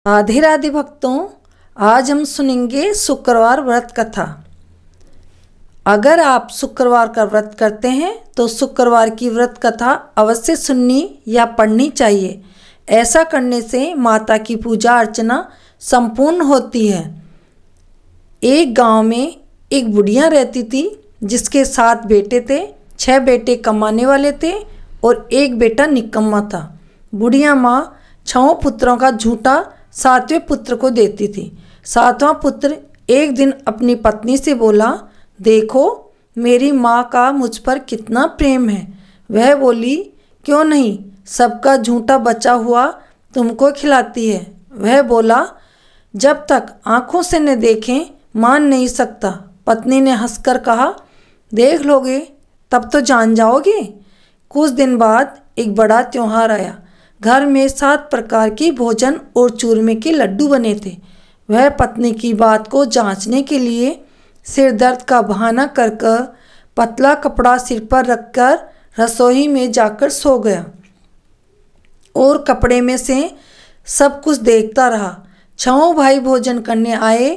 राधे राधे भक्तों, आज हम सुनेंगे शुक्रवार व्रत कथा। अगर आप शुक्रवार का व्रत करते हैं तो शुक्रवार की व्रत कथा अवश्य सुननी या पढ़नी चाहिए। ऐसा करने से माता की पूजा अर्चना संपूर्ण होती है। एक गांव में एक बुढ़िया रहती थी जिसके 7 बेटे थे। 6 बेटे कमाने वाले थे और एक बेटा निकम्मा था। बुढ़िया माँ 6 पुत्रों का झूठा 7वें पुत्र को देती थी। 7वां पुत्र एक दिन अपनी पत्नी से बोला, देखो मेरी माँ का मुझ पर कितना प्रेम है। वह बोली, क्यों नहीं, सबका झूठा बचा हुआ तुमको खिलाती है। वह बोला, जब तक आंखों से न देखें मान नहीं सकता। पत्नी ने हंसकर कहा, देख लोगे तब तो जान जाओगे। कुछ दिन बाद एक बड़ा त्योहार आया। घर में 7 प्रकार के भोजन और चूरमे के लड्डू बने थे। वह पत्नी की बात को जांचने के लिए सिर दर्द का बहाना कर पतला कपड़ा सिर पर रखकर रसोई में जाकर सो गया और कपड़े में से सब कुछ देखता रहा। 6 भाई भोजन करने आए।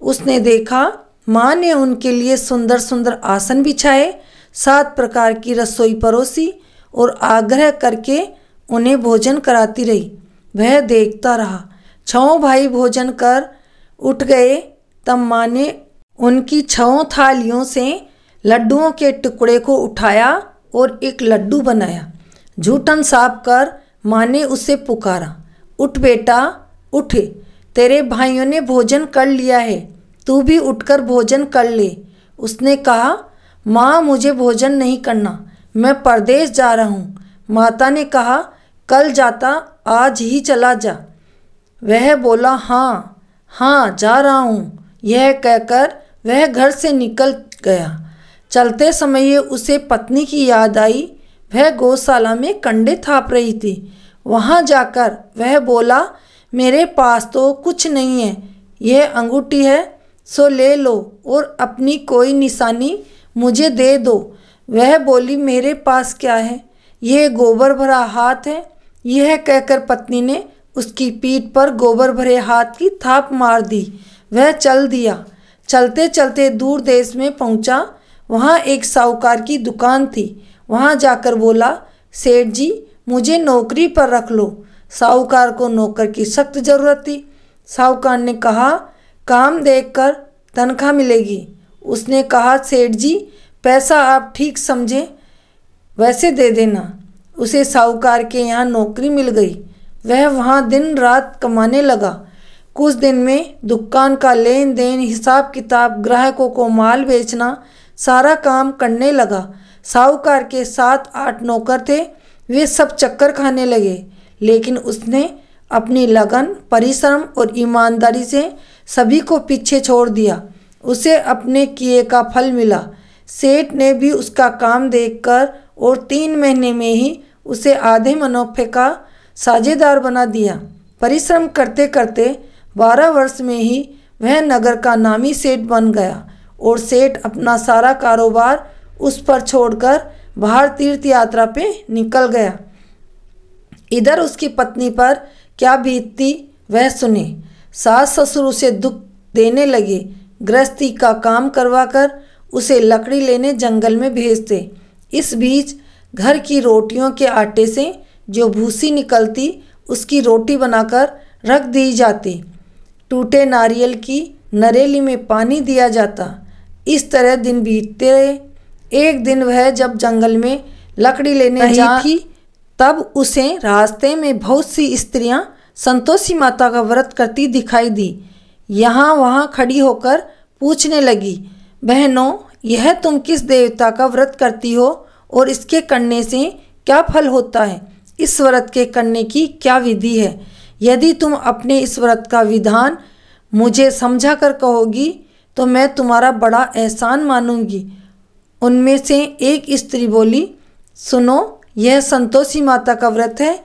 उसने देखा माँ ने उनके लिए सुंदर सुंदर आसन बिछाए, 7 प्रकार की रसोई परोसी और आग्रह करके उन्हें भोजन कराती रही। वह देखता रहा। 6 भाई भोजन कर उठ गए तब माँ ने उनकी 6 थालियों से लड्डुओं के टुकड़े को उठाया और एक लड्डू बनाया। जूठन साफ कर माँ ने उसे पुकारा, उठ बेटा उठ, तेरे भाइयों ने भोजन कर लिया है, तू भी उठकर भोजन कर ले। उसने कहा, माँ मुझे भोजन नहीं करना, मैं परदेश जा रहा हूँ। माता ने कहा, कल जाता आज ही चला जा। वह बोला, हाँ हाँ जा रहा हूँ। यह कहकर वह घर से निकल गया। चलते समय उसे पत्नी की याद आई। वह गौशाला में कंडे थाप रही थी। वहाँ जाकर वह बोला, मेरे पास तो कुछ नहीं है, यह अंगूठी है सो ले लो और अपनी कोई निशानी मुझे दे दो। वह बोली, मेरे पास क्या है, यह गोबर भरा हाथ है। यह कहकर पत्नी ने उसकी पीठ पर गोबर भरे हाथ की थाप मार दी। वह चल दिया। चलते चलते दूर देश में पहुंचा। वहाँ एक साहूकार की दुकान थी। वहाँ जाकर बोला, सेठ जी मुझे नौकरी पर रख लो। साहूकार को नौकर की सख्त ज़रूरत थी। साहूकार ने कहा, काम देखकर तनख्वाह मिलेगी। उसने कहा, सेठ जी पैसा आप ठीक समझे वैसे दे देना। उसे साहूकार के यहाँ नौकरी मिल गई। वह वहाँ दिन रात कमाने लगा। कुछ दिन में दुकान का लेन देन, हिसाब किताब, ग्राहकों को माल बेचना, सारा काम करने लगा। साहूकार के 7-8 नौकर थे। वे सब चक्कर खाने लगे, लेकिन उसने अपनी लगन, परिश्रम और ईमानदारी से सभी को पीछे छोड़ दिया। उसे अपने किए का फल मिला। सेठ ने भी उसका काम देखकर और 3 महीने में ही उसे आधे मुनाफे का साझेदार बना दिया। परिश्रम करते करते 12 वर्ष में ही वह नगर का नामी सेठ बन गया और सेठ अपना सारा कारोबार उस पर छोड़कर बाहर तीर्थ यात्रा पे निकल गया। इधर उसकी पत्नी पर क्या बीतती वह सुने। सास ससुर उसे दुख देने लगे। गृहस्थी का काम करवाकर उसे लकड़ी लेने जंगल में भेजते। इस बीच घर की रोटियों के आटे से जो भूसी निकलती उसकी रोटी बनाकर रख दी जाती। टूटे नारियल की नरेली में पानी दिया जाता। इस तरह दिन बीतते रहे। एक दिन वह जब जंगल में लकड़ी लेने जा थी तब उसे रास्ते में बहुत सी स्त्रियां संतोषी माता का व्रत करती दिखाई दी। यहाँ वहाँ खड़ी होकर पूछने लगी, बहनों यह तुम किस देवता का व्रत करती हो और इसके करने से क्या फल होता है? इस व्रत के करने की क्या विधि है? यदि तुम अपने इस व्रत का विधान मुझे समझा कर कहोगी तो मैं तुम्हारा बड़ा एहसान मानूंगी। उनमें से एक स्त्री बोली, सुनो यह संतोषी माता का व्रत है।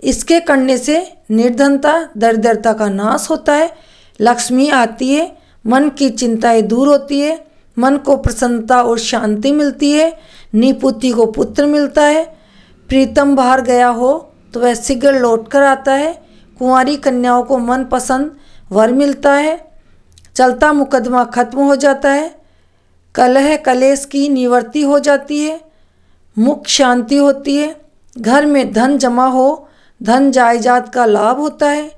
इसके करने से निर्धनता, दरिद्रता का नाश होता है, लक्ष्मी आती है, मन की चिंताएं दूर होती है, मन को प्रसन्नता और शांति मिलती है, निपुति को पुत्र मिलता है, प्रीतम बाहर गया हो तो वह शीघ्र लौट कर आता है, कुंवारी कन्याओं को मनपसंद वर मिलता है। चलता मुकदमा खत्म हो जाता है। कलह कलेश की निवृत्ति हो जाती है। मुख शांति होती है। घर में धन जमा हो, धन जायदाद का लाभ होता है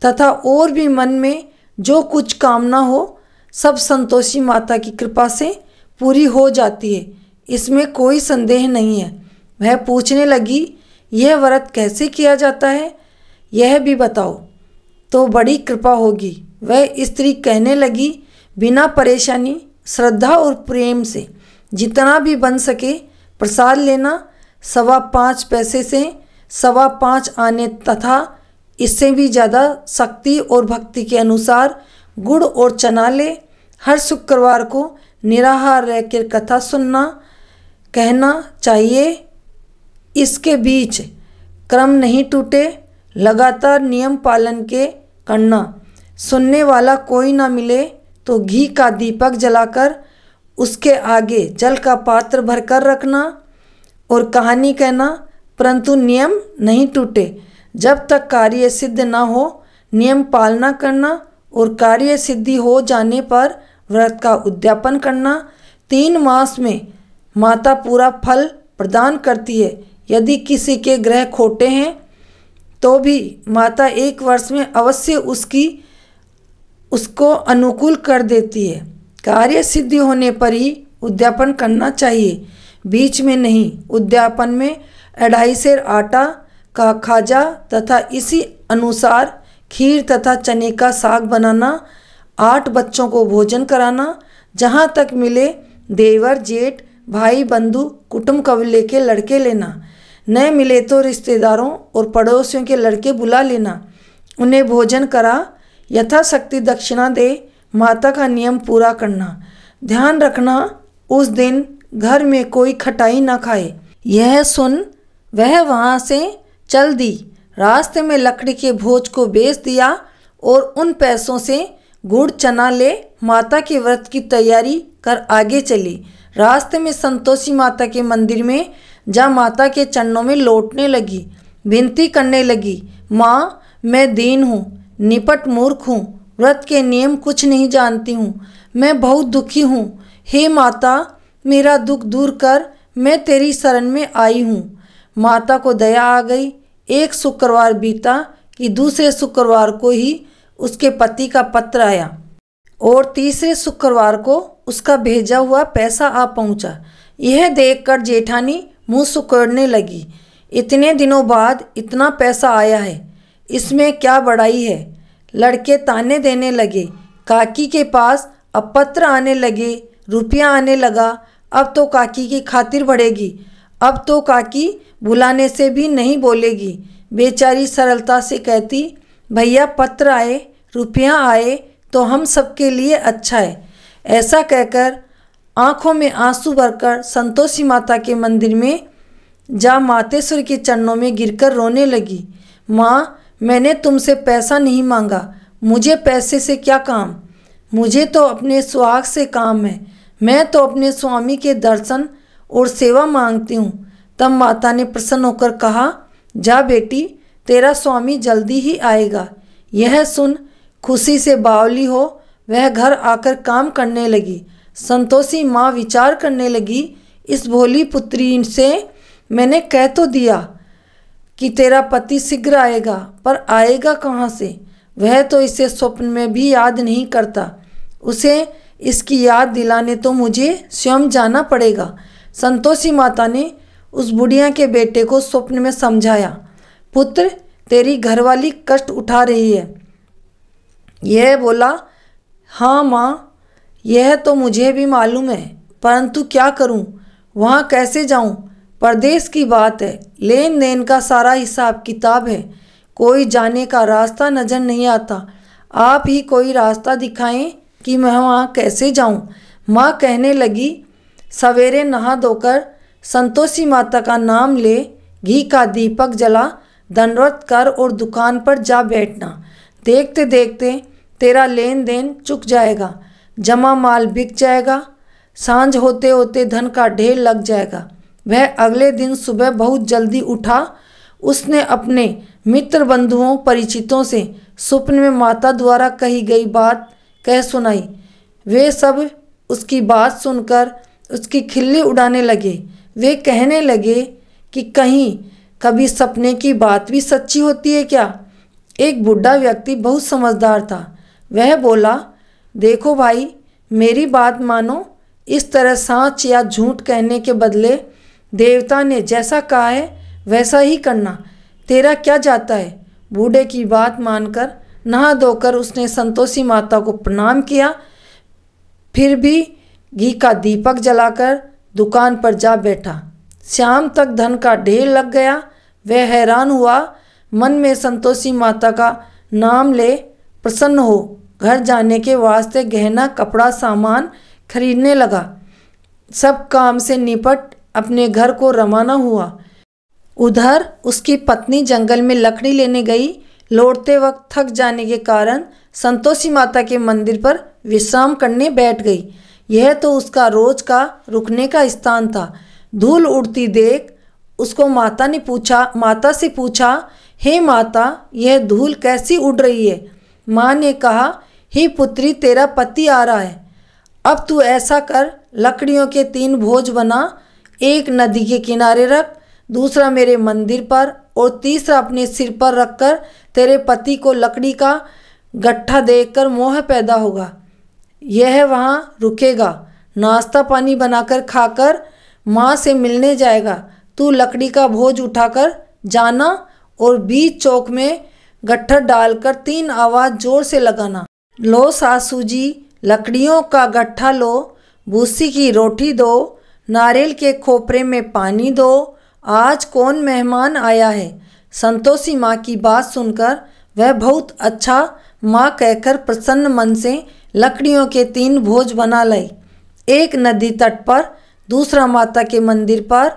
तथा और भी मन में जो कुछ कामना हो सब संतोषी माता की कृपा से पूरी हो जाती है। इसमें कोई संदेह नहीं है। वह पूछने लगी, यह व्रत कैसे किया जाता है, यह भी बताओ तो बड़ी कृपा होगी। वह स्त्री कहने लगी, बिना परेशानी, श्रद्धा और प्रेम से जितना भी बन सके प्रसाद लेना। 5.25 पैसे से 5.25 आने तथा इससे भी ज़्यादा शक्ति और भक्ति के अनुसार गुड़ और चना ले। हर शुक्रवार को निराहार रहकर कथा सुनना कहना चाहिए। इसके बीच क्रम नहीं टूटे, लगातार नियम पालन के करना। सुनने वाला कोई ना मिले तो घी का दीपक जलाकर उसके आगे जल का पात्र भरकर रखना और कहानी कहना, परंतु नियम नहीं टूटे। जब तक कार्य सिद्ध ना हो नियम पालना करना और कार्य सिद्धि हो जाने पर व्रत का उद्यापन करना। 3 मास में माता पूरा फल प्रदान करती है। यदि किसी के ग्रह खोटे हैं तो भी माता 1 वर्ष में अवश्य उसको अनुकूल कर देती है। कार्य सिद्धि होने पर ही उद्यापन करना चाहिए, बीच में नहीं। उद्यापन में 2.5 सेर आटा का खाजा तथा इसी अनुसार खीर तथा चने का साग बनाना। 8 बच्चों को भोजन कराना। जहाँ तक मिले देवर जेठ भाई बंधु कुटुंब कबीले के लड़के लेना। न मिले तो रिश्तेदारों और पड़ोसियों के लड़के बुला लेना। उन्हें भोजन करा यथाशक्ति दक्षिणा दे। माता का नियम पूरा करना। ध्यान रखना उस दिन घर में कोई खटाई ना खाए। यह सुन वह वहाँ से चल दी। रास्ते में लकड़ी के भोज को बेच दिया और उन पैसों से गुड़ चना ले माता के व्रत की तैयारी कर आगे चली। रास्ते में संतोषी माता के मंदिर में जा माता के चरणों में लौटने लगी। विनती करने लगी, माँ मैं दीन हूँ, निपट मूर्ख हूँ, व्रत के नियम कुछ नहीं जानती हूँ, मैं बहुत दुखी हूँ। हे माता मेरा दुख दूर कर, मैं तेरी शरण में आई हूँ। माता को दया आ गई। एक शुक्रवार बीता कि दूसरे शुक्रवार को ही उसके पति का पत्र आया और तीसरे शुक्रवार को उसका भेजा हुआ पैसा आ पहुंचा। यह देखकर जेठानी मुंह सुकोड़ने लगी। इतने दिनों बाद इतना पैसा आया है, इसमें क्या बड़ाई है। लड़के ताने देने लगे। काकी के पास अब पत्र आने लगे, रुपया आने लगा। अब तो काकी की खातिर बढ़ेगी। अब तो काकी बुलाने से भी नहीं बोलेगी। बेचारी सरलता से कहती, भैया पत्र आए, रुपया आए तो हम सबके लिए अच्छा है। ऐसा कहकर आंखों में आंसू भरकर संतोषी माता के मंदिर में जा मातेश्वर के चरणों में गिरकर रोने लगी। माँ मैंने तुमसे पैसा नहीं मांगा, मुझे पैसे से क्या काम, मुझे तो अपने सुहाग से काम है। मैं तो अपने स्वामी के दर्शन और सेवा मांगती हूँ। तब माता ने प्रसन्न होकर कहा, जा बेटी तेरा स्वामी जल्दी ही आएगा। यह सुन खुशी से बावली हो वह घर आकर काम करने लगी। संतोषी माँ विचार करने लगी, इस भोली पुत्री से मैंने कह तो दिया कि तेरा पति शीघ्र आएगा, पर आएगा कहाँ से। वह तो इसे स्वप्न में भी याद नहीं करता। उसे इसकी याद दिलाने तो मुझे स्वयं जाना पड़ेगा। संतोषी माता ने उस बुढ़िया के बेटे को स्वप्न में समझाया, पुत्र तेरी घरवाली कष्ट उठा रही है। यह बोला, हाँ माँ यह तो मुझे भी मालूम है, परंतु क्या करूँ, वहाँ कैसे जाऊँ। परदेश की बात है, लेन देन का सारा हिसाब किताब है, कोई जाने का रास्ता नजर नहीं आता। आप ही कोई रास्ता दिखाएं कि मैं वहाँ कैसे जाऊँ। माँ कहने लगी, सवेरे नहा धोकर संतोषी माता का नाम ले, घी का दीपक जला, दंडवत कर और दुकान पर जा बैठना। देखते देखते तेरा लेन देन चुक जाएगा, जमा माल बिक जाएगा, सांझ होते होते धन का ढेर लग जाएगा। वह अगले दिन सुबह बहुत जल्दी उठा उसने अपने मित्र बंधुओं परिचितों से स्वप्न में माता द्वारा कही गई बात कह सुनाई। वे सब उसकी बात सुनकर उसकी खिल्ली उड़ाने लगे। वे कहने लगे कि कहीं कभी सपने की बात भी सच्ची होती है क्या। एक बूढ़ा व्यक्ति बहुत समझदार था। वह बोला, देखो भाई, मेरी बात मानो। इस तरह सच या झूठ कहने के बदले देवता ने जैसा कहा है वैसा ही करना। तेरा क्या जाता है। बूढ़े की बात मानकर नहा धोकर उसने संतोषी माता को प्रणाम किया। फिर भी घी का दीपक जलाकर दुकान पर जा बैठा। शाम तक धन का ढेर लग गया। वह हैरान हुआ, मन में संतोषी माता का नाम ले प्रसन्न हो घर जाने के वास्ते गहना कपड़ा सामान खरीदने लगा। सब काम से निपट अपने घर को रवाना हुआ। उधर उसकी पत्नी जंगल में लकड़ी लेने गई। लौटते वक्त थक जाने के कारण संतोषी माता के मंदिर पर विश्राम करने बैठ गई। यह तो उसका रोज का रुकने का स्थान था। धूल उड़ती देख उसको माता से पूछा, हे माता, यह धूल कैसी उड़ रही है। माँ ने कहा, हे पुत्री, तेरा पति आ रहा है। अब तू ऐसा कर, लकड़ियों के 3 भोज बना, एक नदी के किनारे रख, दूसरा मेरे मंदिर पर और तीसरा अपने सिर पर रखकर तेरे पति को लकड़ी का गट्ठा देखकर मोह पैदा होगा। यह वहाँ रुकेगा, नाश्ता पानी बनाकर खाकर माँ से मिलने जाएगा। तू लकड़ी का भोज उठाकर जाना और बीच चौक में गट्ठर डालकर 3 आवाज़ जोर से लगाना। लो सासू जी, लकड़ियों का गट्ठा लो, भूसी की रोटी दो, नारियल के खोपरे में पानी दो, आज कौन मेहमान आया है। संतोषी माँ की बात सुनकर वह बहुत अच्छा माँ कहकर प्रसन्न मन से लकड़ियों के 3 भोज बना लाई। एक नदी तट पर, दूसरा माता के मंदिर पर।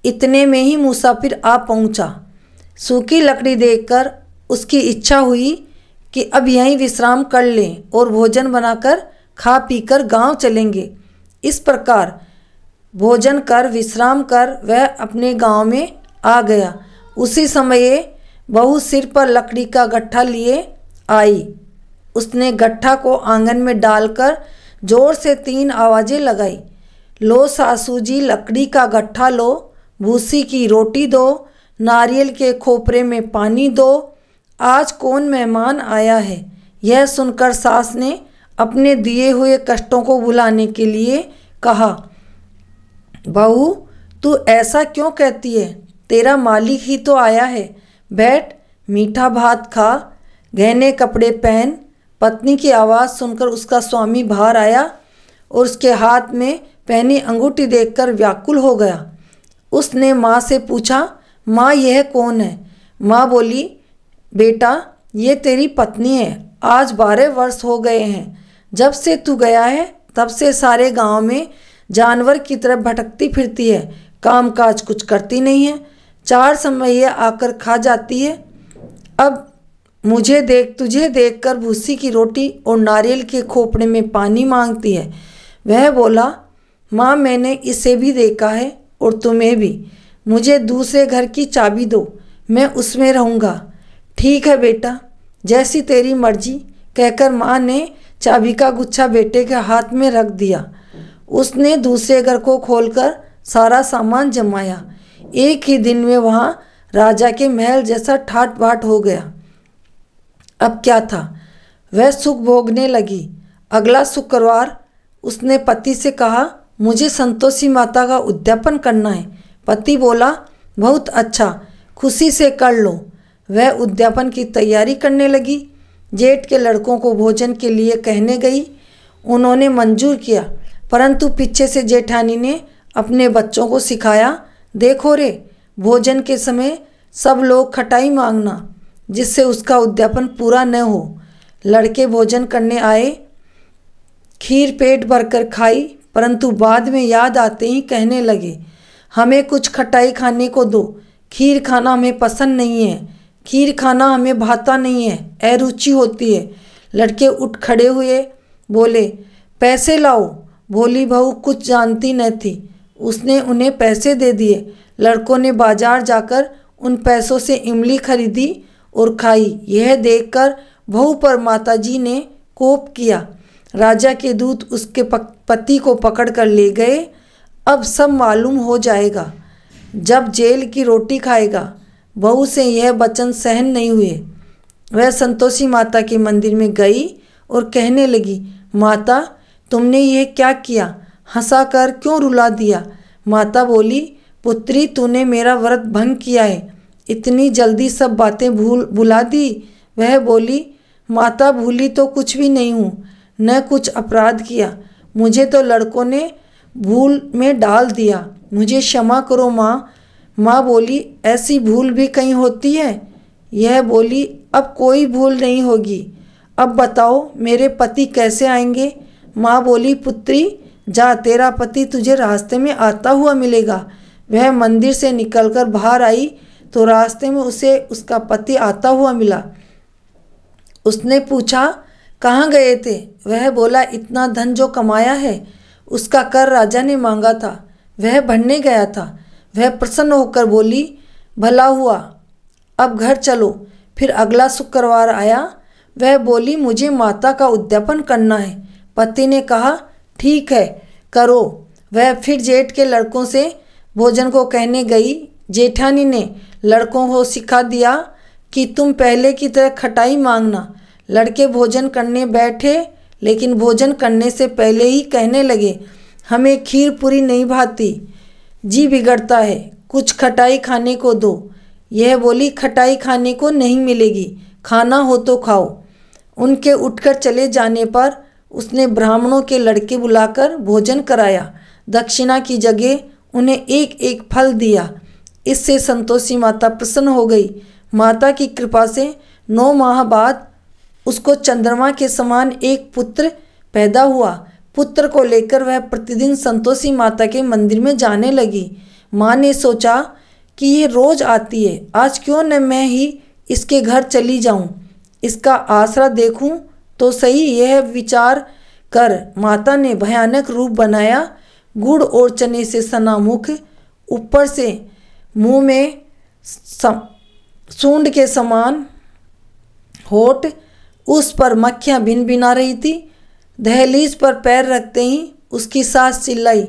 इतने में ही मुसाफिर आ पहुँचा। सूखी लकड़ी देखकर उसकी इच्छा हुई कि अब यहीं विश्राम कर लें और भोजन बनाकर खा पीकर गांव चलेंगे। इस प्रकार भोजन कर विश्राम कर वह अपने गांव में आ गया। उसी समय बहू सिर पर लकड़ी का गट्ठा लिए आई। उसने गट्ठा को आंगन में डालकर जोर से 3 आवाज़ें लगाई। लो सासू जी, लकड़ी का गट्ठा लो, भूसी की रोटी दो, नारियल के खोपरे में पानी दो, आज कौन मेहमान आया है। यह सुनकर सास ने अपने दिए हुए कष्टों को भुलाने के लिए कहा, बहू, तू ऐसा क्यों कहती है। तेरा मालिक ही तो आया है। बैठ, मीठा भात खा, गहने कपड़े पहन। पत्नी की आवाज़ सुनकर उसका स्वामी बाहर आया और उसके हाथ में पहनी अंगूठी देखकर व्याकुल हो गया। उसने माँ से पूछा, माँ, यह कौन है। माँ बोली, बेटा, ये तेरी पत्नी है। आज 12 वर्ष हो गए हैं जब से तू गया है। तब से सारे गांव में जानवर की तरह भटकती फिरती है, काम काज कुछ करती नहीं है, 4 समय आकर खा जाती है। अब तुझे देखकर भूसी की रोटी और नारियल के खोपड़े में पानी मांगती है। वह बोला, माँ, मैंने इसे भी देखा है और तुम्हें भी। मुझे दूसरे घर की चाबी दो, मैं उसमें रहूँगा। ठीक है बेटा, जैसी तेरी मर्जी, कहकर माँ ने चाबी का गुच्छा बेटे के हाथ में रख दिया। उसने दूसरे घर को खोलकर सारा सामान जमाया। एक ही दिन में वहाँ राजा के महल जैसा ठाट बाट हो गया। अब क्या था, वह सुख भोगने लगी। अगला शुक्रवार उसने पति से कहा, मुझे संतोषी माता का उद्यापन करना है। पति बोला, बहुत अच्छा, खुशी से कर लो। वह उद्यापन की तैयारी करने लगी। जेठ के लड़कों को भोजन के लिए कहने गई। उन्होंने मंजूर किया, परंतु पीछे से जेठानी ने अपने बच्चों को सिखाया, देखो रे, भोजन के समय सब लोग खटाई मांगना, जिससे उसका उद्यापन पूरा न हो। लड़के भोजन करने आए, खीर पेट भरकर खाई, परंतु बाद में याद आते ही कहने लगे, हमें कुछ खटाई खाने को दो, खीर खाना हमें पसंद नहीं है, खीर खाना हमें भाता नहीं है, अरुचि होती है। लड़के उठ खड़े हुए, बोले, पैसे लाओ। भोली बहू कुछ जानती न थी, उसने उन्हें पैसे दे दिए। लड़कों ने बाजार जाकर उन पैसों से इमली खरीदी और खाई। यह देखकर बहू पर माताजी ने कोप किया। राजा के दूत उसके पति को पकड़ कर ले गए। अब सब मालूम हो जाएगा जब जेल की रोटी खाएगा। बहू से यह वचन सहन नहीं हुए। वह संतोषी माता के मंदिर में गई और कहने लगी, माता तुमने यह क्या किया? हंसाकर क्यों रुला दिया? माता बोली, पुत्री तूने मेरा व्रत भंग किया है, इतनी जल्दी सब बातें भुला दी। वह बोली, माता भूली तो कुछ भी नहीं हूँ, न कुछ अपराध किया, मुझे तो लड़कों ने भूल में डाल दिया, मुझे क्षमा करो माँ। माँ बोली, ऐसी भूल भी कहीं होती है? यह बोली, अब कोई भूल नहीं होगी। अब बताओ मेरे पति कैसे आएंगे? माँ बोली, पुत्री जा, तेरा पति तुझे रास्ते में आता हुआ मिलेगा। वह मंदिर से निकलकर बाहर आई तो रास्ते में उसे उसका पति आता हुआ मिला। उसने पूछा, कहाँ गए थे? वह बोला, इतना धन जो कमाया है उसका कर राजा ने मांगा था, वह भरने गया था। वह प्रसन्न होकर बोली, भला हुआ, अब घर चलो। फिर अगला शुक्रवार आया। वह बोली, मुझे माता का उद्यापन करना है। पति ने कहा, ठीक है करो। वह फिर जेठ के लड़कों से भोजन को कहने गई। जेठानी ने लड़कों को सिखा दिया कि तुम पहले की तरह खटाई मांगना। लड़के भोजन करने बैठे, लेकिन भोजन करने से पहले ही कहने लगे, हमें खीर पूरी नहीं भाती, जी बिगड़ता है, कुछ खटाई खाने को दो। यह बोली, खटाई खाने को नहीं मिलेगी, खाना हो तो खाओ। उनके उठकर चले जाने पर उसने ब्राह्मणों के लड़के बुलाकर भोजन कराया। दक्षिणा की जगह उन्हें एक एक फल दिया। इससे संतोषी माता प्रसन्न हो गई। माता की कृपा से 9 माह बाद उसको चंद्रमा के समान एक पुत्र पैदा हुआ। पुत्र को लेकर वह प्रतिदिन संतोषी माता के मंदिर में जाने लगी। माँ ने सोचा कि ये रोज आती है, आज क्यों न मैं ही इसके घर चली जाऊं, इसका आसरा देखूं तो सही। यह विचार कर माता ने भयानक रूप बनाया। गुड़ और चने से सना मुख, ऊपर से मुंह में सूंड के समान होठ, उस पर मक्खियाँ भिन भिना रही थी। दहलीज पर पैर रखते ही उसकी सास चिल्लाई,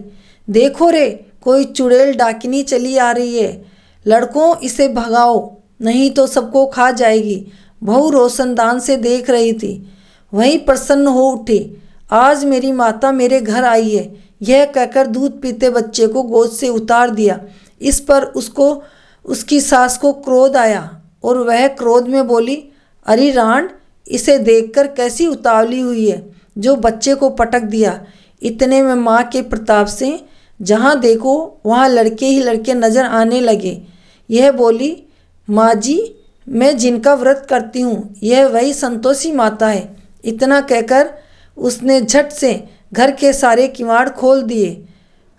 देखो रे, कोई चुड़ैल डाकिनी चली आ रही है, लड़कों इसे भगाओ नहीं तो सबको खा जाएगी। बहू रोशनदान से देख रही थी, वहीं प्रसन्न हो उठी। आज मेरी माता मेरे घर आई है, यह कहकर दूध पीते बच्चे को गोद से उतार दिया। इस पर उसकी सास को क्रोध आया और वह क्रोध में बोली, अरे रांड, इसे देखकर कैसी उतावली हुई है जो बच्चे को पटक दिया। इतने में माँ के प्रताप से जहाँ देखो वहाँ लड़के ही लड़के नजर आने लगे। यह बोली, माँ जी, मैं जिनका व्रत करती हूँ यह वही संतोषी माता है। इतना कहकर उसने झट से घर के सारे किवाड़ खोल दिए।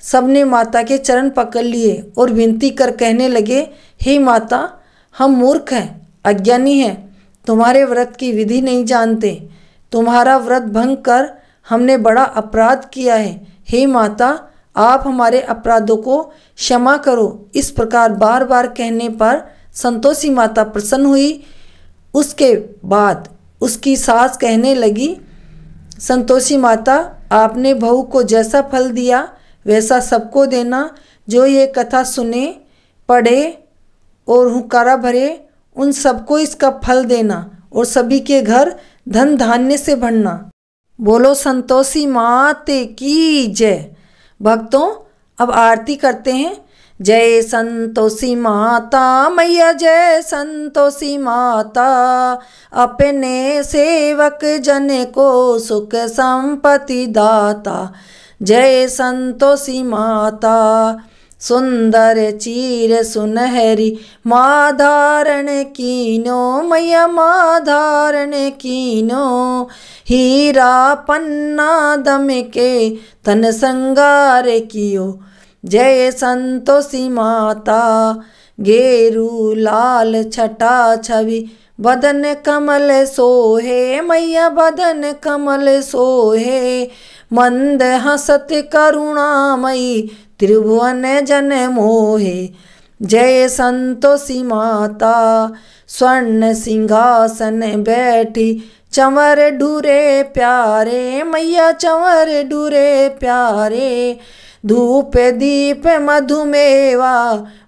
सबने माता के चरण पकड़ लिए और विनती कर कहने लगे, हे माता, हम मूर्ख हैं, अज्ञानी हैं, तुम्हारे व्रत की विधि नहीं जानते, तुम्हारा व्रत भंग कर हमने बड़ा अपराध किया है। हे माता, आप हमारे अपराधों को क्षमा करो। इस प्रकार बार बार कहने पर संतोषी माता प्रसन्न हुई। उसके बाद उसकी सास कहने लगी, संतोषी माता, आपने बहू को जैसा फल दिया वैसा सबको देना। जो ये कथा सुने, पढ़े और हुंकारा भरे, उन सबको इसका फल देना और सभी के घर धन धान्य से भरना। बोलो संतोषी माते की जय। भक्तों, अब आरती करते हैं। जय संतोषी माता मैया, जय संतोषी माता, अपने सेवक जन को सुख संपत्ति दाता। जय संतोषी माता, सुंदर चीर सुनहरी माँ धारण कीनो, मैया माँ धारण कीनो। हीरा पन्ना दम के तन संगार कियो। जय संतोषी माता, गेरू लाल छटा छवि बदन कमल सोहे, मैया बदन कमल सोहे। मंद हसत करुणामयी त्रिभुवन जन मोहे। जय संतोषी माता, स्वर्ण सिंहासन बैठी, चंवर ढूरे प्यारे, मैया चंवर ढूरे प्यारे। धूप दीप मधुमेवा,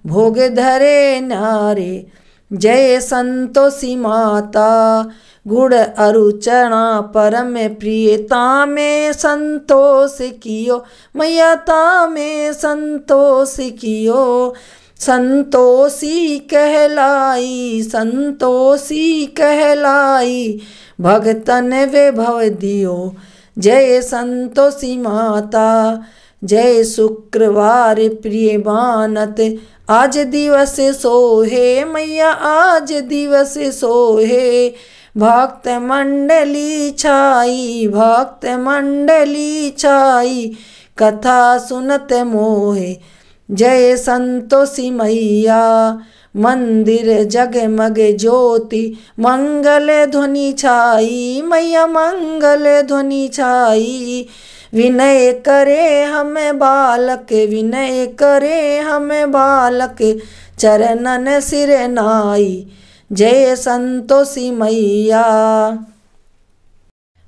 भोग धरे नारे। जय संतोषी माता, गुड़ अरुचना परम प्रियता में संतोष कियो, मैया ता में संतोष कियो। संतोषी कहलाई, संतोषी कहलाई, भगतन वैभव दियो। जय संतोषी माता, जय शुक्रवार प्रिय मानत, आज दिवस सोहे, मैया आज दिवस सोहे। भक्त मंडली छाई, भक्त मंडली छाई, कथा सुनत मोहे। जय संतोषी मैया, मंदिर जगमग ज्योति, मंगल ध्वनि छाई, मैया मंगल ध्वनि छाई। विनय करे हमें बालक, विनय करे हमें बालक, चरणन सिर नाई। जय संतोषी मैया,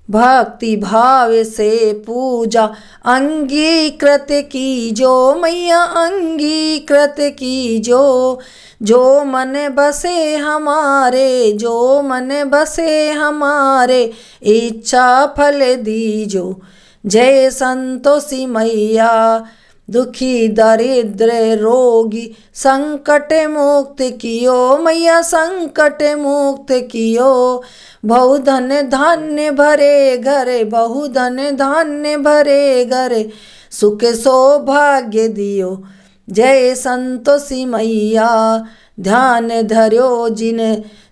भक्ति भाव से पूजा अंगीकृत कीजो, मैया अंगीकृत कीजो। जो मन बसे हमारे, जो मन बसे हमारे, इच्छा फल दीजो। जय संतोषी मैया, दुखी दरिद्र रोगी, संकट मुक्त कियो, मैया संकट मुक्त कियो। बहुधन धान्य भरे घर, बहुधन धान्य भरे घर, सुख सौभाग्य दियो। जय संतोषी मैया, ध्यान धर्यो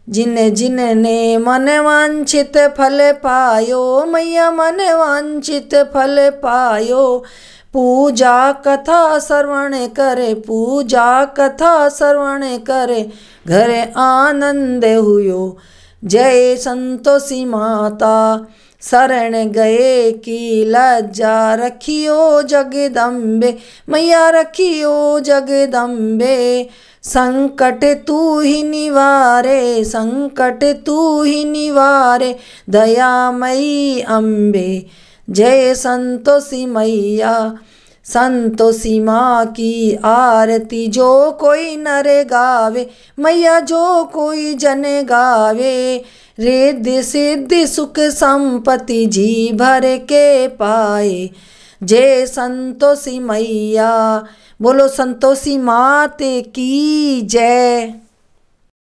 जिन ने मन वांछित फल पायो, मैया मन वांछित फल पायो। पूजा कथा श्रवण करे, पूजा कथा श्रवण करे, घर आनंद हुयो। जय संतोषी माता, शरण गए की लज्जा रखियो जगदम्बे, मैया रखियो जगदम्बे। संकट तू ही निवारे, संकट तू ही निवारे, दयामयी अम्बे। जय संतोषी मैया, संतोषी माँ की आरती जो कोई नर गावे, मैया जो कोई जन गावे। रिद्धि सिद्धि सुख संपत्ति जी भर के पाए। जय संतोषी मैया, बोलो संतोषी माते की जय।